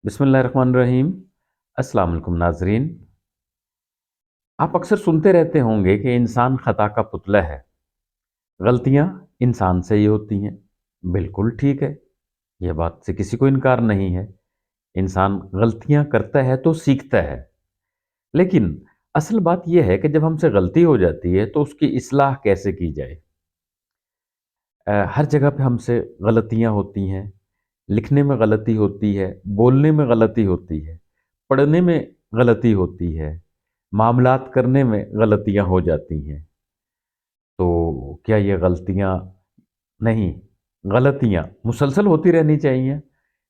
बिस्मिल्लाह रहमान रहीम। अस्सलाम वालेकुम नाजरीन। आप अक्सर सुनते रहते होंगे कि इंसान खता का पुतला है। गलतियां इंसान से ही होती हैं। बिल्कुल ठीक है, यह बात से किसी को इनकार नहीं है। इंसान गलतियां करता है तो सीखता है। लेकिन असल बात यह है कि जब हमसे गलती हो जाती है तो उसकी इस्लाह कैसे की जाए। हर जगह पे हमसे गलतियां होती हैं। लिखने में गलती होती है, बोलने में गलती होती है, पढ़ने में गलती होती है, मामलात करने में गलतियां हो जाती हैं। तो क्या ये गलतियां नहीं, गलतियां मुसलसल होती रहनी चाहिए?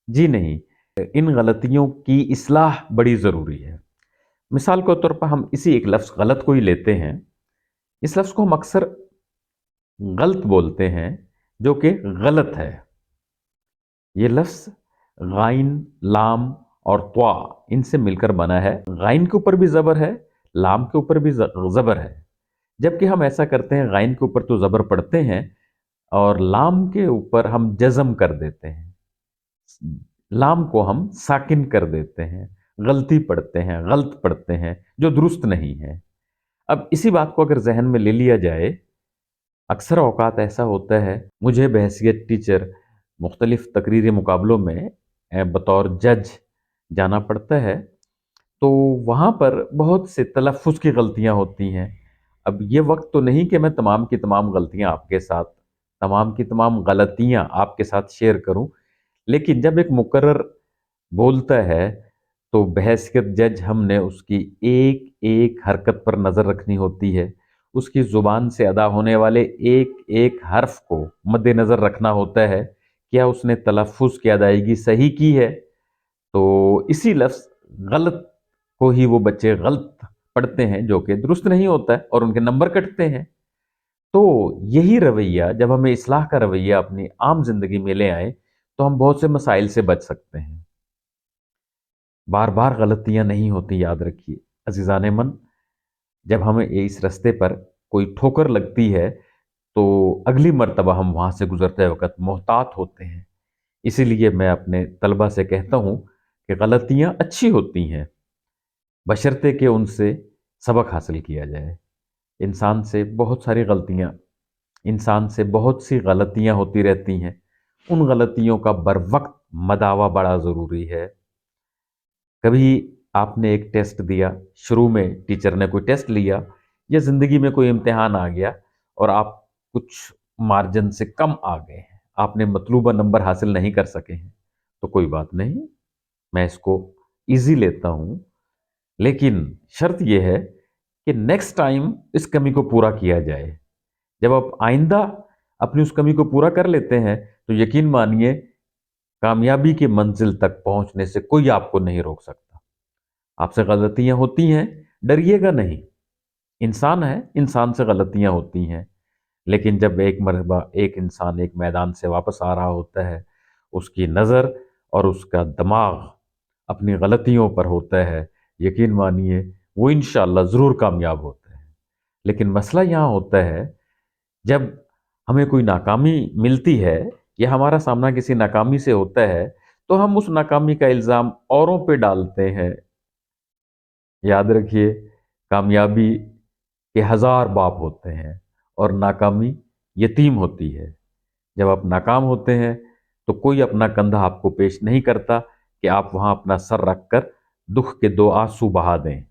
जी नहीं, इन गलतियों की इस्लाह बड़ी ज़रूरी है। मिसाल के तौर पर हम इसी एक लफ्ज़ गलत को ही लेते हैं। इस लफ्ज़ को हम अक्सर गलत बोलते हैं, जो कि गलत है। ये लफ्ज़ गाइन, लाम और त्वा इनसे मिलकर बना है। गाइन के ऊपर भी ज़बर है, लाम के ऊपर भी ज़बर है। जबकि हम ऐसा करते हैं, गाइन के ऊपर तो ज़बर पढ़ते हैं और लाम के ऊपर हम जज़म कर देते हैं। लाम को हम साकिन कर देते हैं, गलती पढ़ते हैं, गलत पढ़ते हैं, जो दुरुस्त नहीं है। अब इसी बात को अगर जहन में ले लिया जाए, अक्सर औकात ऐसा होता है, मुझे बहैसियत टीचर मुख्तलिफ तकरीरी मुकाबलों में बतौर जज जाना पड़ता है। तो वहाँ पर बहुत से तलफ़्फ़ुज़ की गलतियाँ होती हैं। अब ये वक्त तो नहीं कि मैं तमाम की तमाम गलतियाँ आपके साथ, तमाम की तमाम गलतियाँ आपके साथ शेयर करूँ। लेकिन जब एक मुकर्रर बोलता है, तो बहैसियत जज हमने उसकी एक-एक हरकत पर नज़र रखनी होती है। उसकी ज़ुबान से अदा होने वाले एक-एक हर्फ़ को मद्देनज़र रखना होता है। क्या उसने तलफ़्फ़ुज़ की अदायगी सही की है? तो इसी लफ्ज़ गलत को ही वो बच्चे गलत पढ़ते हैं, जो कि दुरुस्त नहीं होता है और उनके नंबर कटते हैं। तो यही रवैया जब हमें इस्लाह का रवैया अपनी आम ज़िंदगी में ले आए, तो हम बहुत से मसाइल से बच सकते हैं। बार-बार गलतियाँ नहीं होती, याद रखिए। अज़ीज़ान मन, जब हमें इस रास्ते पर कोई ठोकर लगती है, तो अगली मर्तबा हम वहाँ से गुज़रते वक़्त मोहतात होते हैं। इसीलिए मैं अपने तलबा से कहता हूँ कि गलतियाँ अच्छी होती हैं, बशर्ते कि उनसे सबक हासिल किया जाए। इंसान से बहुत सारी गलतियाँ इंसान से बहुत सी गलतियाँ होती रहती हैं। उन गलतियों का बरवक़्त मदावा बड़ा ज़रूरी है। कभी आपने एक टेस्ट दिया, शुरू में टीचर ने कोई टेस्ट लिया या ज़िंदगी में कोई इम्तिहान आ गया और आप कुछ मार्जिन से कम आ गए हैं, आपने मतलूबा नंबर हासिल नहीं कर सके हैं, तो कोई बात नहीं, मैं इसको ईज़ी लेता हूँ। लेकिन शर्त यह है कि नेक्स्ट टाइम इस कमी को पूरा किया जाए। जब आप आइंदा अपनी उस कमी को पूरा कर लेते हैं, तो यकीन मानिए कामयाबी की मंजिल तक पहुंचने से कोई आपको नहीं रोक सकता। आपसे गलतियां होती हैं, डरिएगा नहीं। इंसान है, इंसान से गलतियां होती हैं। लेकिन जब एक मरतबा एक इंसान एक मैदान से वापस आ रहा होता है, उसकी नज़र और उसका दिमाग अपनी गलतियों पर होता है, यकीन मानिए वो इंशाअल्लाह ज़रूर कामयाब होता है। लेकिन मसला यहाँ होता है, जब हमें कोई नाकामी मिलती है या हमारा सामना किसी नाकामी से होता है, तो हम उस नाकामी का इल्ज़ाम औरों पे डालते हैं। याद रखिए, कामयाबी के हज़ार बाप होते हैं और नाकामी यतीम होती है। जब आप नाकाम होते हैं, तो कोई अपना कंधा आपको पेश नहीं करता कि आप वहाँ अपना सर रखकर दुख के 2 आँसू बहा दें।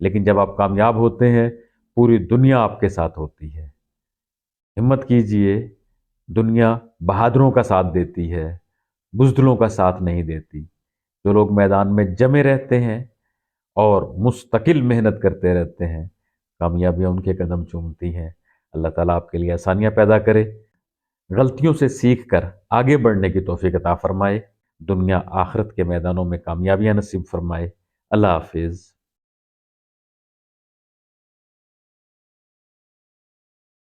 लेकिन जब आप कामयाब होते हैं, पूरी दुनिया आपके साथ होती है। हिम्मत कीजिए, दुनिया बहादुरों का साथ देती है, बुज़दिलों का साथ नहीं देती। जो लोग मैदान में जमे रहते हैं और मुस्तकिल मेहनत करते रहते हैं, कामयाबियाँ उनके कदम चूमती हैं। अल्लाह ताला आपके लिए आसानियाँ पैदा करे, गलतियों से सीख कर आगे बढ़ने की तौफीक अता फरमाए, दुनिया आखिरत के मैदानों में कामयाबियाँ नसीब फरमाए। अल्लाह हाफिज़।